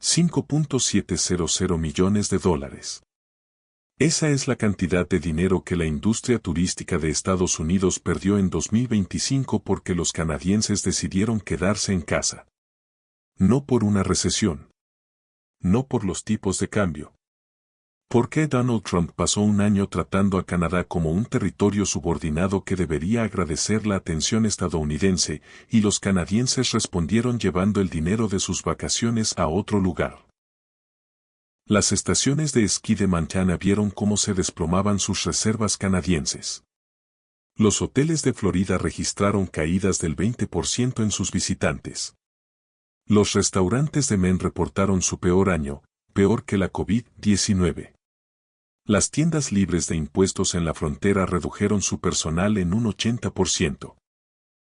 $5.700 millones. Esa es la cantidad de dinero que la industria turística de Estados Unidos perdió en 2025 porque los canadienses decidieron quedarse en casa. No por una recesión. No por los tipos de cambio. ¿Por qué Donald Trump pasó un año tratando a Canadá como un territorio subordinado que debería agradecer la atención estadounidense, y los canadienses respondieron llevando el dinero de sus vacaciones a otro lugar? Las estaciones de esquí de Montana vieron cómo se desplomaban sus reservas canadienses. Los hoteles de Florida registraron caídas del 20% en sus visitantes. Los restaurantes de Maine reportaron su peor año, peor que la COVID-19. Las tiendas libres de impuestos en la frontera redujeron su personal en un 80%.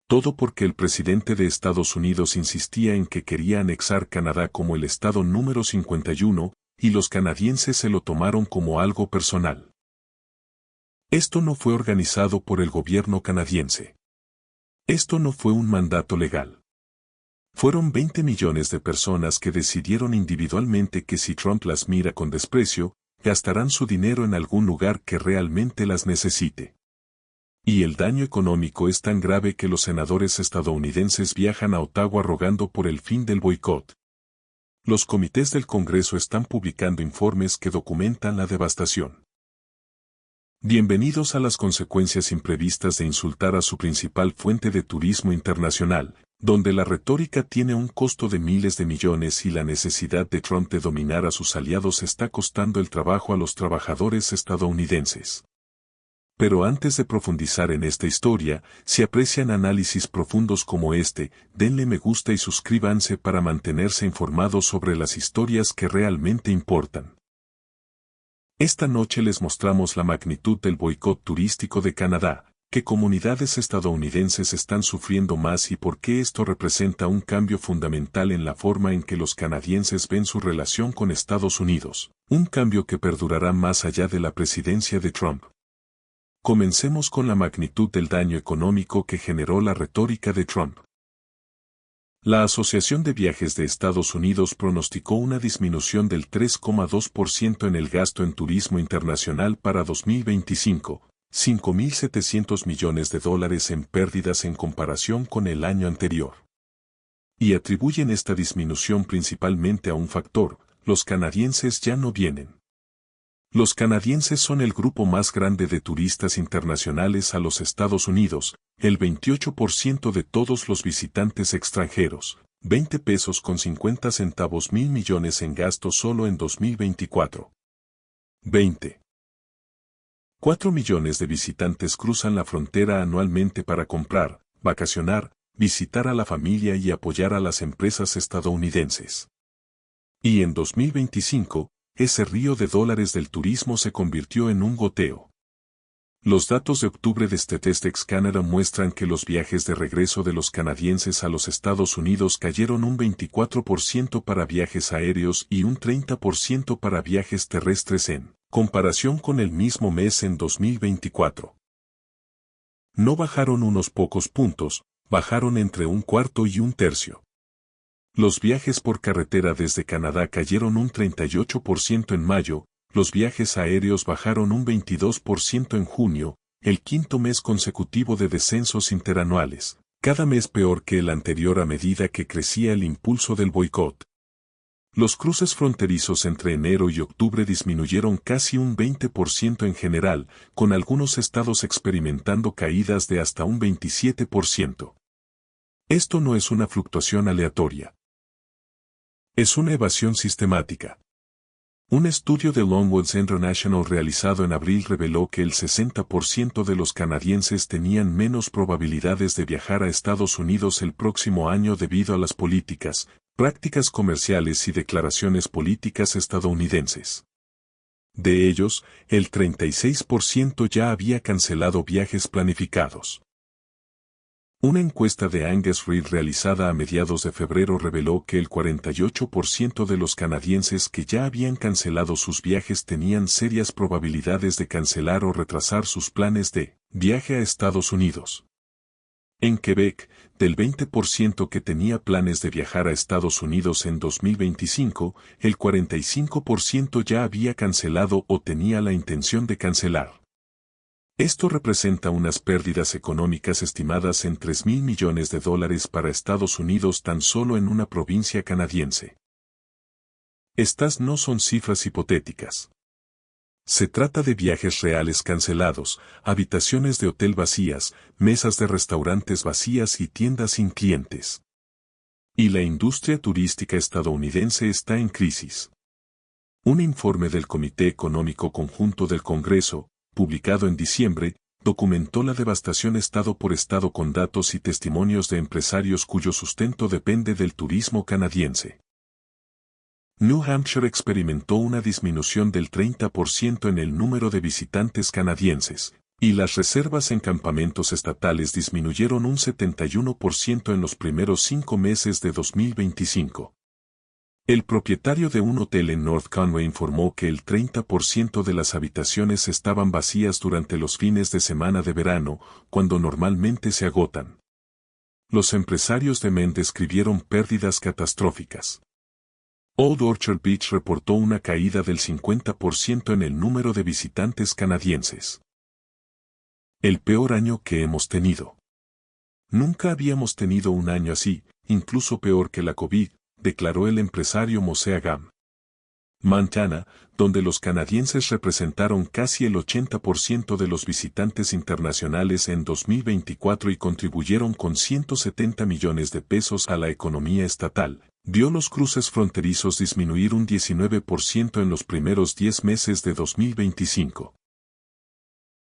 Todo porque el presidente de Estados Unidos insistía en que quería anexar Canadá como el estado número 51, y los canadienses se lo tomaron como algo personal. Esto no fue organizado por el gobierno canadiense. Esto no fue un mandato legal. Fueron 20 millones de personas que decidieron individualmente que si Trump las mira con desprecio, gastarán su dinero en algún lugar que realmente las necesite. Y el daño económico es tan grave que los senadores estadounidenses viajan a Ottawa rogando por el fin del boicot. Los comités del Congreso están publicando informes que documentan la devastación. Bienvenidos a las consecuencias imprevistas de insultar a su principal fuente de turismo internacional, donde la retórica tiene un costo de miles de millones y la necesidad de Trump de dominar a sus aliados está costando el trabajo a los trabajadores estadounidenses. Pero antes de profundizar en esta historia, si aprecian análisis profundos como este, denle me gusta y suscríbanse para mantenerse informados sobre las historias que realmente importan. Esta noche les mostramos la magnitud del boicot turístico de Canadá, qué comunidades estadounidenses están sufriendo más y por qué esto representa un cambio fundamental en la forma en que los canadienses ven su relación con Estados Unidos, un cambio que perdurará más allá de la presidencia de Trump. Comencemos con la magnitud del daño económico que generó la retórica de Trump. La Asociación de Viajes de Estados Unidos pronosticó una disminución del 3,2% en el gasto en turismo internacional para 2025, $5.700 millones en pérdidas en comparación con el año anterior. Y atribuyen esta disminución principalmente a un factor: los canadienses ya no vienen. Los canadienses son el grupo más grande de turistas internacionales a los Estados Unidos, el 28% de todos los visitantes extranjeros, $20.50 mil millones en gasto solo en 2024. 4 millones de visitantes cruzan la frontera anualmente para comprar, vacacionar, visitar a la familia y apoyar a las empresas estadounidenses. Y en 2025, ese río de dólares del turismo se convirtió en un goteo. Los datos de octubre de Statistics Canada muestran que los viajes de regreso de los canadienses a los Estados Unidos cayeron un 24% para viajes aéreos y un 30% para viajes terrestres en comparación con el mismo mes en 2024. No bajaron unos pocos puntos, bajaron entre un cuarto y un tercio. Los viajes por carretera desde Canadá cayeron un 38% en mayo, los viajes aéreos bajaron un 22% en junio, el quinto mes consecutivo de descensos interanuales, cada mes peor que el anterior a medida que crecía el impulso del boicot. Los cruces fronterizos entre enero y octubre disminuyeron casi un 20% en general, con algunos estados experimentando caídas de hasta un 27%. Esto no es una fluctuación aleatoria. Es una evasión sistemática. Un estudio de Longwoods International realizado en abril reveló que el 60% de los canadienses tenían menos probabilidades de viajar a Estados Unidos el próximo año debido a las políticas, prácticas comerciales y declaraciones políticas estadounidenses. De ellos, el 36% ya había cancelado viajes planificados. Una encuesta de Angus Reid realizada a mediados de febrero reveló que el 48% de los canadienses que ya habían cancelado sus viajes tenían serias probabilidades de cancelar o retrasar sus planes de viaje a Estados Unidos. En Quebec, del 20% que tenía planes de viajar a Estados Unidos en 2025, el 45% ya había cancelado o tenía la intención de cancelar. Esto representa unas pérdidas económicas estimadas en $3,000 millones para Estados Unidos tan solo en una provincia canadiense. Estas no son cifras hipotéticas. Se trata de viajes reales cancelados, habitaciones de hotel vacías, mesas de restaurantes vacías y tiendas sin clientes. Y la industria turística estadounidense está en crisis. Un informe del Comité Económico Conjunto del Congreso, publicado en diciembre, documentó la devastación estado por estado con datos y testimonios de empresarios cuyo sustento depende del turismo canadiense. New Hampshire experimentó una disminución del 30% en el número de visitantes canadienses, y las reservas en campamentos estatales disminuyeron un 71% en los primeros 5 meses de 2025. El propietario de un hotel en North Conway informó que el 30% de las habitaciones estaban vacías durante los fines de semana de verano, cuando normalmente se agotan. Los empresarios de Maine describieron pérdidas catastróficas. Old Orchard Beach reportó una caída del 50% en el número de visitantes canadienses. El peor año que hemos tenido. Nunca habíamos tenido un año así, incluso peor que la COVID, declaró el empresario Moshe Agam. Montana, donde los canadienses representaron casi el 80% de los visitantes internacionales en 2024 y contribuyeron con $170 millones a la economía estatal, vio los cruces fronterizos disminuir un 19% en los primeros 10 meses de 2025.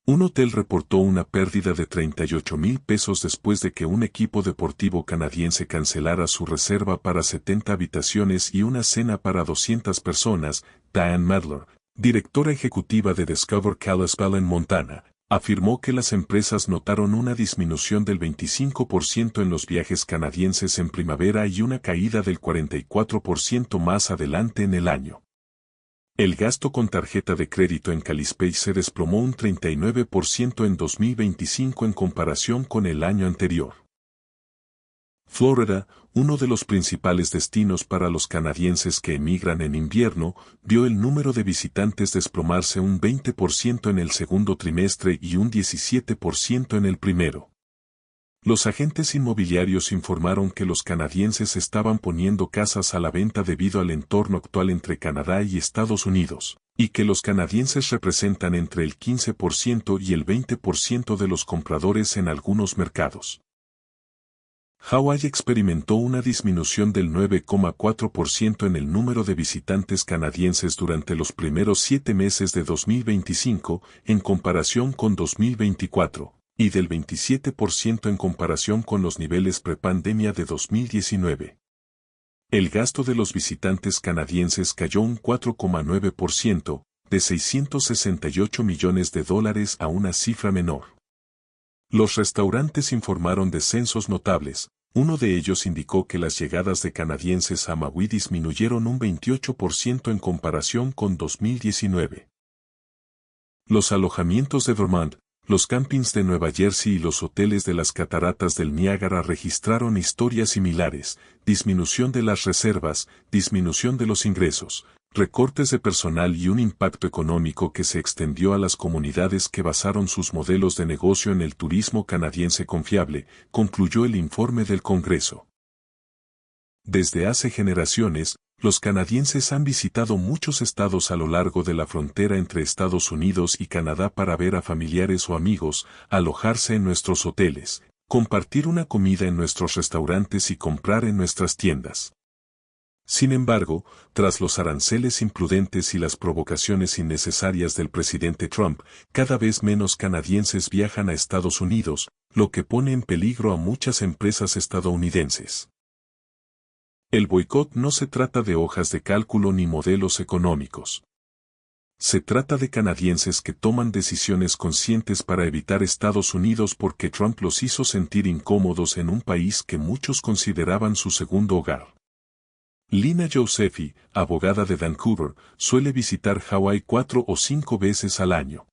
Un hotel reportó una pérdida de $38,000 después de que un equipo deportivo canadiense cancelara su reserva para 70 habitaciones y una cena para 200 personas. Diane Madler, directora ejecutiva de Discover Kalispell en Montana, afirmó que las empresas notaron una disminución del 25% en los viajes canadienses en primavera y una caída del 44% más adelante en el año. El gasto con tarjeta de crédito en Kalispell se desplomó un 39% en 2025 en comparación con el año anterior. Florida, uno de los principales destinos para los canadienses que emigran en invierno, vio el número de visitantes desplomarse un 20% en el segundo trimestre y un 17% en el primero. Los agentes inmobiliarios informaron que los canadienses estaban poniendo casas a la venta debido al entorno actual entre Canadá y Estados Unidos, y que los canadienses representan entre el 15% y el 20% de los compradores en algunos mercados. Hawái experimentó una disminución del 9,4% en el número de visitantes canadienses durante los primeros 7 meses de 2025 en comparación con 2024. Y del 27% en comparación con los niveles prepandemia de 2019. El gasto de los visitantes canadienses cayó un 4,9%, de $668 millones a una cifra menor. Los restaurantes informaron descensos notables, uno de ellos indicó que las llegadas de canadienses a Maui disminuyeron un 28% en comparación con 2019. Los alojamientos de Vermont, los campings de Nueva Jersey y los hoteles de las cataratas del Niágara registraron historias similares: disminución de las reservas, disminución de los ingresos, recortes de personal y un impacto económico que se extendió a las comunidades que basaron sus modelos de negocio en el turismo canadiense confiable, concluyó el informe del Congreso. Desde hace generaciones, los canadienses han visitado muchos estados a lo largo de la frontera entre Estados Unidos y Canadá para ver a familiares o amigos, alojarse en nuestros hoteles, compartir una comida en nuestros restaurantes y comprar en nuestras tiendas. Sin embargo, tras los aranceles imprudentes y las provocaciones innecesarias del presidente Trump, cada vez menos canadienses viajan a Estados Unidos, lo que pone en peligro a muchas empresas estadounidenses. El boicot no se trata de hojas de cálculo ni modelos económicos. Se trata de canadienses que toman decisiones conscientes para evitar Estados Unidos porque Trump los hizo sentir incómodos en un país que muchos consideraban su segundo hogar. Lina Josephi, abogada de Vancouver, suele visitar Hawái 4 o 5 veces al año.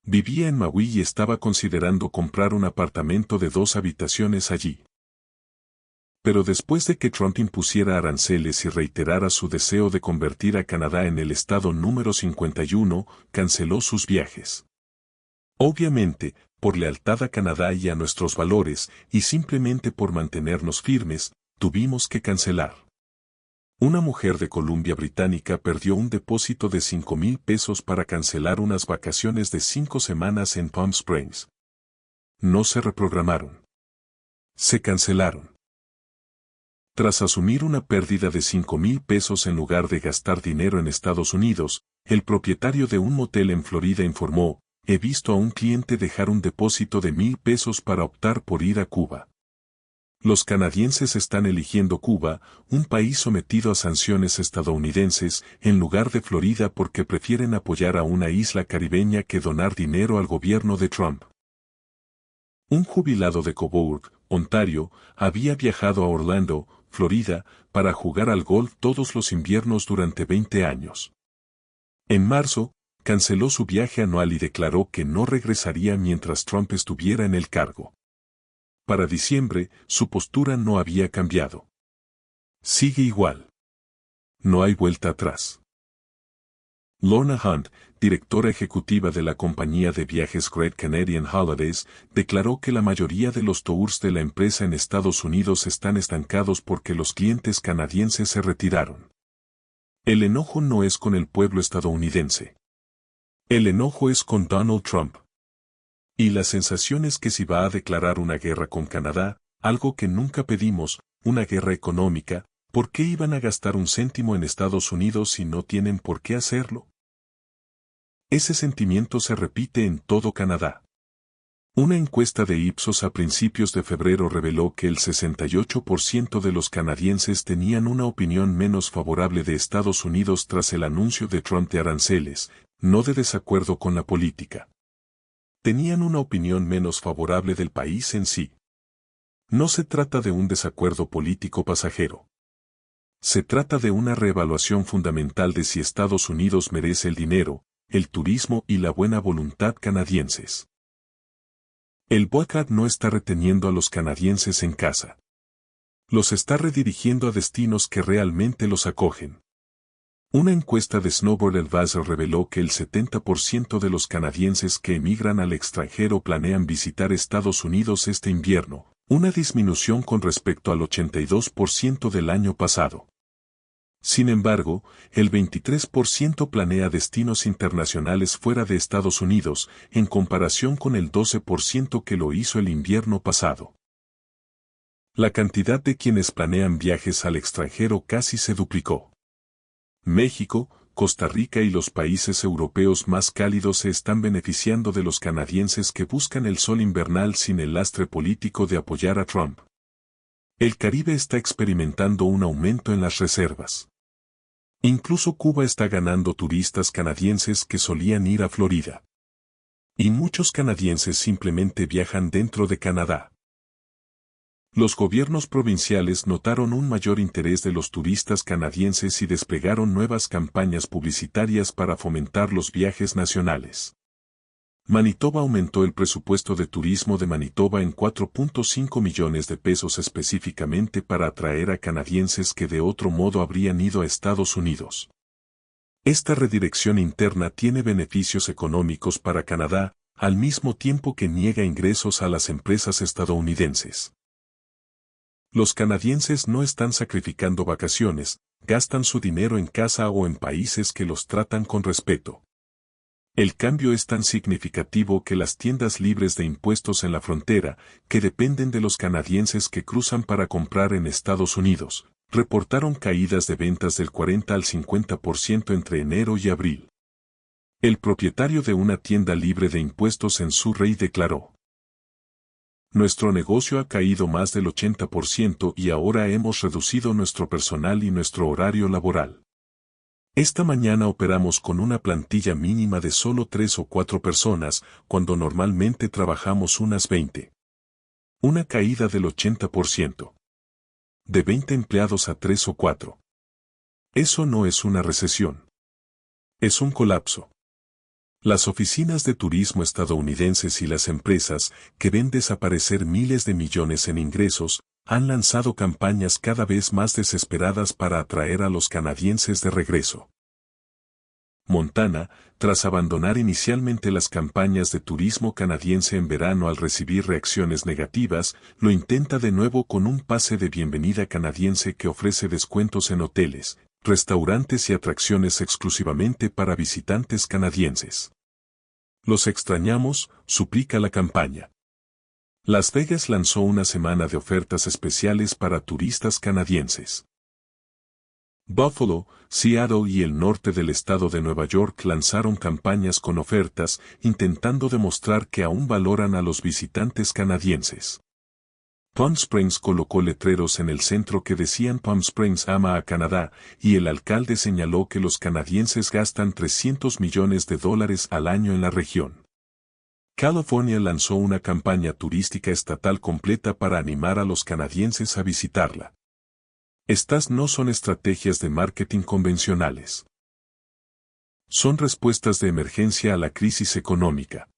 Vivía en Maui y estaba considerando comprar un apartamento de 2 habitaciones allí. Pero después de que Trump impusiera aranceles y reiterara su deseo de convertir a Canadá en el estado número 51, canceló sus viajes. Obviamente, por lealtad a Canadá y a nuestros valores, y simplemente por mantenernos firmes, tuvimos que cancelar. Una mujer de Columbia Británica perdió un depósito de $5,000 para cancelar unas vacaciones de 5 semanas en Palm Springs. No se reprogramaron. Se cancelaron. Tras asumir una pérdida de $5,000 en lugar de gastar dinero en Estados Unidos, el propietario de un motel en Florida informó: he visto a un cliente dejar un depósito de $1,000 para optar por ir a Cuba. Los canadienses están eligiendo Cuba, un país sometido a sanciones estadounidenses, en lugar de Florida porque prefieren apoyar a una isla caribeña que donar dinero al gobierno de Trump. Un jubilado de Cobourg, Ontario, había viajado a Orlando, Florida, para jugar al golf todos los inviernos durante 20 años. En marzo, canceló su viaje anual y declaró que no regresaría mientras Trump estuviera en el cargo. Para diciembre, su postura no había cambiado. Sigue igual. No hay vuelta atrás. Lorna Hunt, directora ejecutiva de la compañía de viajes Great Canadian Holidays, declaró que la mayoría de los tours de la empresa en Estados Unidos están estancados porque los clientes canadienses se retiraron. El enojo no es con el pueblo estadounidense. El enojo es con Donald Trump. Y la sensación es que si va a declarar una guerra con Canadá, algo que nunca pedimos, una guerra económica, ¿por qué iban a gastar un céntimo en Estados Unidos si no tienen por qué hacerlo? Ese sentimiento se repite en todo Canadá. Una encuesta de Ipsos a principios de febrero reveló que el 68% de los canadienses tenían una opinión menos favorable de Estados Unidos tras el anuncio de Trump de aranceles, no de desacuerdo con la política. Tenían una opinión menos favorable del país en sí. No se trata de un desacuerdo político pasajero. Se trata de una reevaluación fundamental de si Estados Unidos merece el dinero, el turismo y la buena voluntad canadienses. El boicot no está reteniendo a los canadienses en casa. Los está redirigiendo a destinos que realmente los acogen. Una encuesta de Snowboard Advisor reveló que el 70% de los canadienses que emigran al extranjero planean visitar Estados Unidos este invierno, una disminución con respecto al 82% del año pasado. Sin embargo, el 23% planea destinos internacionales fuera de Estados Unidos, en comparación con el 12% que lo hizo el invierno pasado. La cantidad de quienes planean viajes al extranjero casi se duplicó. México, Costa Rica y los países europeos más cálidos se están beneficiando de los canadienses que buscan el sol invernal sin el lastre político de apoyar a Trump. El Caribe está experimentando un aumento en las reservas. Incluso Cuba está ganando turistas canadienses que solían ir a Florida. Y muchos canadienses simplemente viajan dentro de Canadá. Los gobiernos provinciales notaron un mayor interés de los turistas canadienses y desplegaron nuevas campañas publicitarias para fomentar los viajes nacionales. Manitoba aumentó el presupuesto de turismo de Manitoba en $4.5 millones específicamente para atraer a canadienses que de otro modo habrían ido a Estados Unidos. Esta redirección interna tiene beneficios económicos para Canadá, al mismo tiempo que niega ingresos a las empresas estadounidenses. Los canadienses no están sacrificando vacaciones, gastan su dinero en casa o en países que los tratan con respeto. El cambio es tan significativo que las tiendas libres de impuestos en la frontera, que dependen de los canadienses que cruzan para comprar en Estados Unidos, reportaron caídas de ventas del 40 al 50% entre enero y abril. El propietario de una tienda libre de impuestos en Surrey declaró: nuestro negocio ha caído más del 80% y ahora hemos reducido nuestro personal y nuestro horario laboral. Esta mañana operamos con una plantilla mínima de solo 3 o 4 personas, cuando normalmente trabajamos unas 20. Una caída del 80%. De 20 empleados a 3 o 4. Eso no es una recesión. Es un colapso. Las oficinas de turismo estadounidenses y las empresas, que ven desaparecer miles de millones en ingresos, han lanzado campañas cada vez más desesperadas para atraer a los canadienses de regreso. Montana, tras abandonar inicialmente las campañas de turismo canadiense en verano al recibir reacciones negativas, lo intenta de nuevo con un pase de bienvenida canadiense que ofrece descuentos en hoteles, restaurantes y atracciones exclusivamente para visitantes canadienses. Los extrañamos, suplica la campaña. Las Vegas lanzó una semana de ofertas especiales para turistas canadienses. Buffalo, Seattle y el norte del estado de Nueva York lanzaron campañas con ofertas, intentando demostrar que aún valoran a los visitantes canadienses. Palm Springs colocó letreros en el centro que decían Palm Springs ama a Canadá, y el alcalde señaló que los canadienses gastan $300 millones al año en la región. California lanzó una campaña turística estatal completa para animar a los canadienses a visitarla. Estas no son estrategias de marketing convencionales. Son respuestas de emergencia a la crisis económica.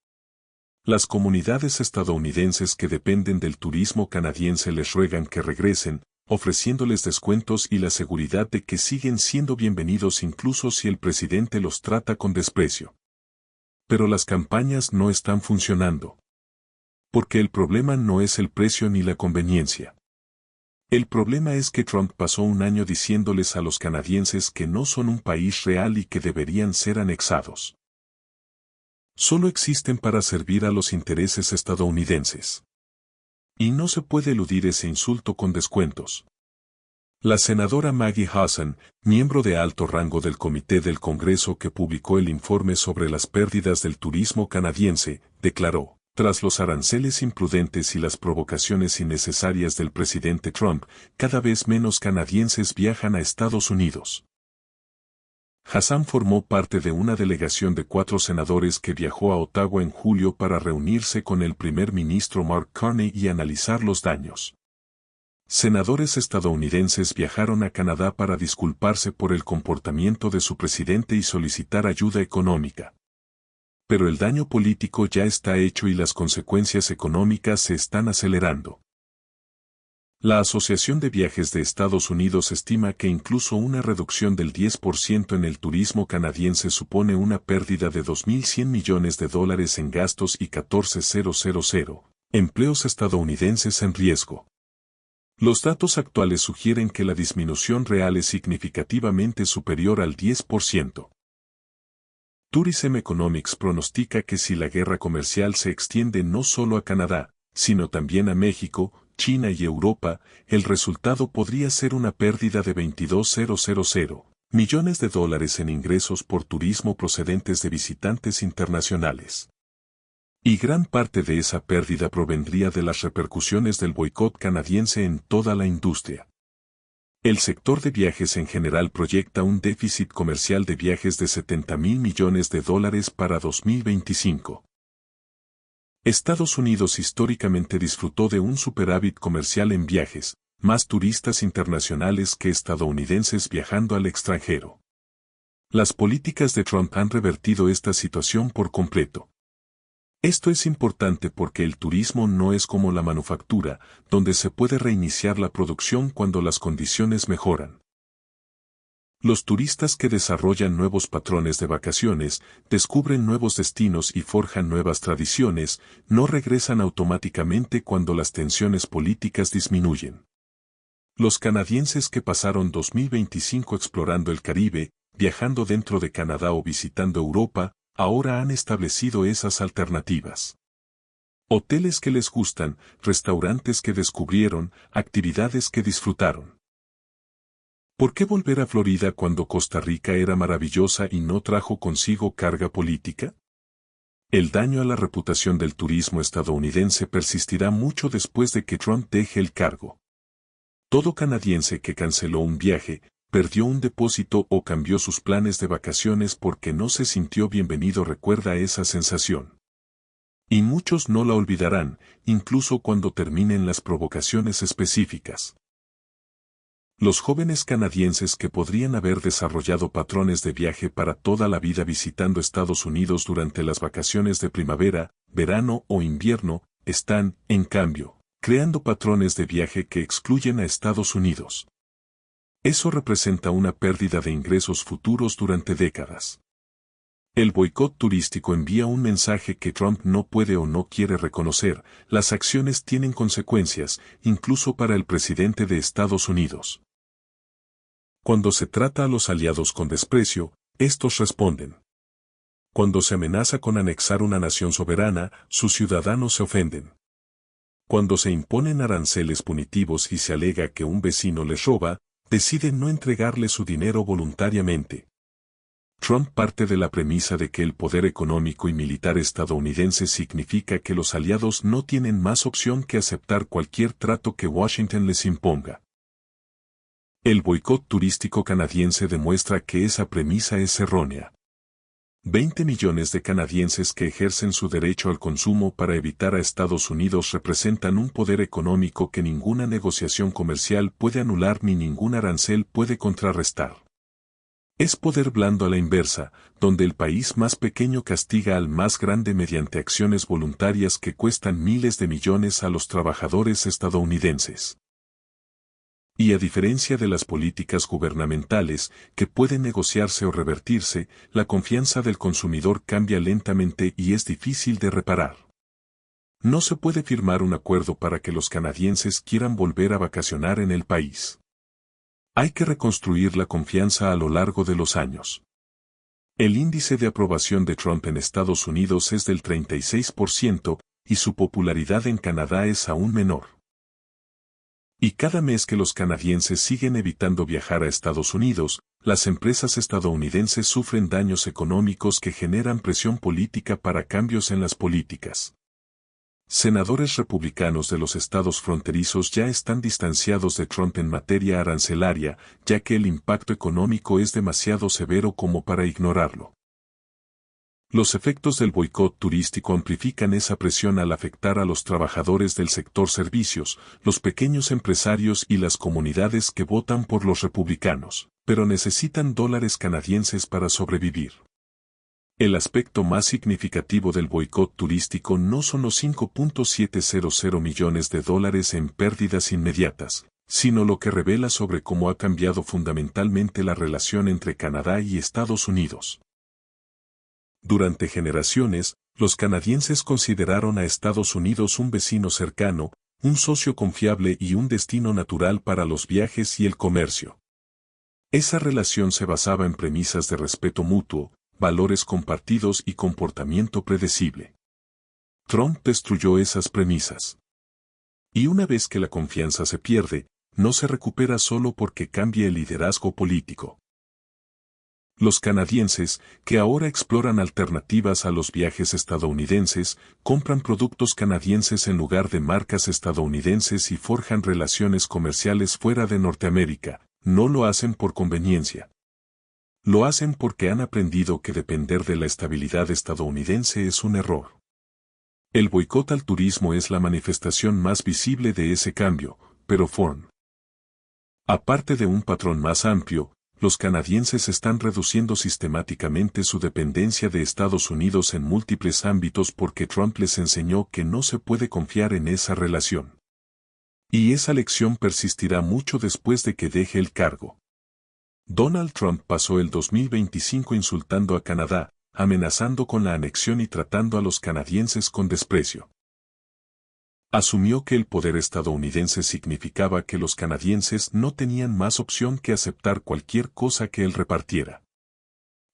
Las comunidades estadounidenses que dependen del turismo canadiense les ruegan que regresen, ofreciéndoles descuentos y la seguridad de que siguen siendo bienvenidos incluso si el presidente los trata con desprecio. Pero las campañas no están funcionando. Porque el problema no es el precio ni la conveniencia. El problema es que Trump pasó un año diciéndoles a los canadienses que no son un país real y que deberían ser anexados. Solo existen para servir a los intereses estadounidenses. Y no se puede eludir ese insulto con descuentos. La senadora Maggie Hassan, miembro de alto rango del Comité del Congreso que publicó el informe sobre las pérdidas del turismo canadiense, declaró: tras los aranceles imprudentes y las provocaciones innecesarias del presidente Trump, cada vez menos canadienses viajan a Estados Unidos. Hassan formó parte de una delegación de 4 senadores que viajó a Ottawa en julio para reunirse con el primer ministro Mark Carney y analizar los daños. Senadores estadounidenses viajaron a Canadá para disculparse por el comportamiento de su presidente y solicitar ayuda económica. Pero el daño político ya está hecho y las consecuencias económicas se están acelerando. La Asociación de Viajes de Estados Unidos estima que incluso una reducción del 10% en el turismo canadiense supone una pérdida de $2.100 millones en gastos y 14,000 empleos estadounidenses en riesgo. Los datos actuales sugieren que la disminución real es significativamente superior al 10%. Tourism Economics pronostica que si la guerra comercial se extiende no solo a Canadá, sino también a México, China y Europa, el resultado podría ser una pérdida de $22,000 millones en ingresos por turismo procedentes de visitantes internacionales. Y gran parte de esa pérdida provendría de las repercusiones del boicot canadiense en toda la industria. El sector de viajes en general proyecta un déficit comercial de viajes de $70,000 millones para 2025. Estados Unidos históricamente disfrutó de un superávit comercial en viajes, más turistas internacionales que estadounidenses viajando al extranjero. Las políticas de Trump han revertido esta situación por completo. Esto es importante porque el turismo no es como la manufactura, donde se puede reiniciar la producción cuando las condiciones mejoran. Los turistas que desarrollan nuevos patrones de vacaciones, descubren nuevos destinos y forjan nuevas tradiciones, no regresan automáticamente cuando las tensiones políticas disminuyen. Los canadienses que pasaron 2025 explorando el Caribe, viajando dentro de Canadá o visitando Europa, ahora han establecido esas alternativas. Hoteles que les gustan, restaurantes que descubrieron, actividades que disfrutaron. ¿Por qué volver a Florida cuando Costa Rica era maravillosa y no trajo consigo carga política? El daño a la reputación del turismo estadounidense persistirá mucho después de que Trump deje el cargo. Todo canadiense que canceló un viaje, perdió un depósito o cambió sus planes de vacaciones porque no se sintió bienvenido recuerda esa sensación. Y muchos no la olvidarán, incluso cuando terminen las provocaciones específicas. Los jóvenes canadienses que podrían haber desarrollado patrones de viaje para toda la vida visitando Estados Unidos durante las vacaciones de primavera, verano o invierno, están, en cambio, creando patrones de viaje que excluyen a Estados Unidos. Eso representa una pérdida de ingresos futuros durante décadas. El boicot turístico envía un mensaje que Trump no puede o no quiere reconocer: las acciones tienen consecuencias, incluso para el presidente de Estados Unidos. Cuando se trata a los aliados con desprecio, estos responden. Cuando se amenaza con anexar una nación soberana, sus ciudadanos se ofenden. Cuando se imponen aranceles punitivos y se alega que un vecino les roba, deciden no entregarle su dinero voluntariamente. Trump parte de la premisa de que el poder económico y militar estadounidense significa que los aliados no tienen más opción que aceptar cualquier trato que Washington les imponga. El boicot turístico canadiense demuestra que esa premisa es errónea. 20 millones de canadienses que ejercen su derecho al consumo para evitar a Estados Unidos representan un poder económico que ninguna negociación comercial puede anular ni ningún arancel puede contrarrestar. Es poder blando a la inversa, donde el país más pequeño castiga al más grande mediante acciones voluntarias que cuestan miles de millones a los trabajadores estadounidenses. Y a diferencia de las políticas gubernamentales, que pueden negociarse o revertirse, la confianza del consumidor cambia lentamente y es difícil de reparar. No se puede firmar un acuerdo para que los canadienses quieran volver a vacacionar en el país. Hay que reconstruir la confianza a lo largo de los años. El índice de aprobación de Trump en Estados Unidos es del 36% y su popularidad en Canadá es aún menor. Y cada mes que los canadienses siguen evitando viajar a Estados Unidos, las empresas estadounidenses sufren daños económicos que generan presión política para cambios en las políticas. Senadores republicanos de los estados fronterizos ya están distanciados de Trump en materia arancelaria, ya que el impacto económico es demasiado severo como para ignorarlo. Los efectos del boicot turístico amplifican esa presión al afectar a los trabajadores del sector servicios, los pequeños empresarios y las comunidades que votan por los republicanos, pero necesitan dólares canadienses para sobrevivir. El aspecto más significativo del boicot turístico no son los $5.700 millones en pérdidas inmediatas, sino lo que revela sobre cómo ha cambiado fundamentalmente la relación entre Canadá y Estados Unidos. Durante generaciones, los canadienses consideraron a Estados Unidos un vecino cercano, un socio confiable y un destino natural para los viajes y el comercio. Esa relación se basaba en premisas de respeto mutuo, valores compartidos y comportamiento predecible. Trump destruyó esas premisas. Y una vez que la confianza se pierde, no se recupera solo porque cambie el liderazgo político. Los canadienses, que ahora exploran alternativas a los viajes estadounidenses, compran productos canadienses en lugar de marcas estadounidenses y forjan relaciones comerciales fuera de Norteamérica, no lo hacen por conveniencia. Lo hacen porque han aprendido que depender de la estabilidad estadounidense es un error. El boicot al turismo es la manifestación más visible de ese cambio, pero aparte de un patrón más amplio, los canadienses están reduciendo sistemáticamente su dependencia de Estados Unidos en múltiples ámbitos porque Trump les enseñó que no se puede confiar en esa relación. Y esa lección persistirá mucho después de que deje el cargo. Donald Trump pasó el 2025 insultando a Canadá, amenazando con la anexión y tratando a los canadienses con desprecio. Asumió que el poder estadounidense significaba que los canadienses no tenían más opción que aceptar cualquier cosa que él repartiera.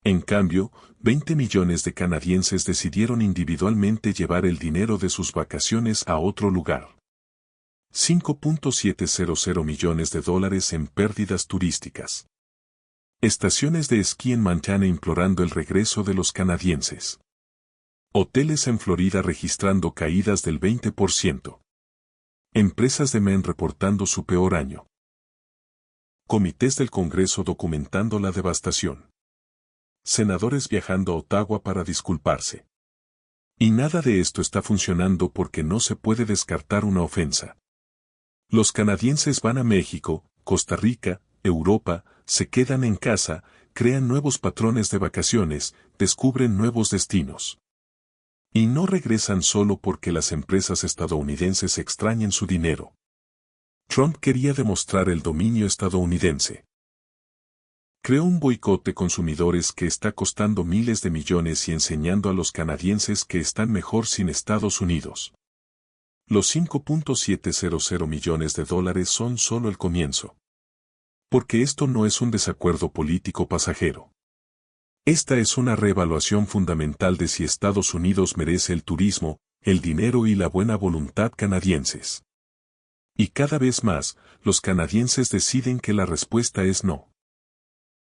En cambio, 20 millones de canadienses decidieron individualmente llevar el dinero de sus vacaciones a otro lugar. $5.700 millones en pérdidas turísticas. Estaciones de esquí en Montana implorando el regreso de los canadienses. Hoteles en Florida registrando caídas del 20%. Empresas de Maine reportando su peor año. Comités del Congreso documentando la devastación. Senadores viajando a Ottawa para disculparse. Y nada de esto está funcionando porque no se puede descartar una ofensa. Los canadienses van a México, Costa Rica, Europa, se quedan en casa, crean nuevos patrones de vacaciones, descubren nuevos destinos. Y no regresan solo porque las empresas estadounidenses extrañen su dinero. Trump quería demostrar el dominio estadounidense. Creó un boicot de consumidores que está costando miles de millones y enseñando a los canadienses que están mejor sin Estados Unidos. Los 5.700 millones de dólares son solo el comienzo. Porque esto no es un desacuerdo político pasajero. Esta es una reevaluación fundamental de si Estados Unidos merece el turismo, el dinero y la buena voluntad canadienses. Y cada vez más, los canadienses deciden que la respuesta es no.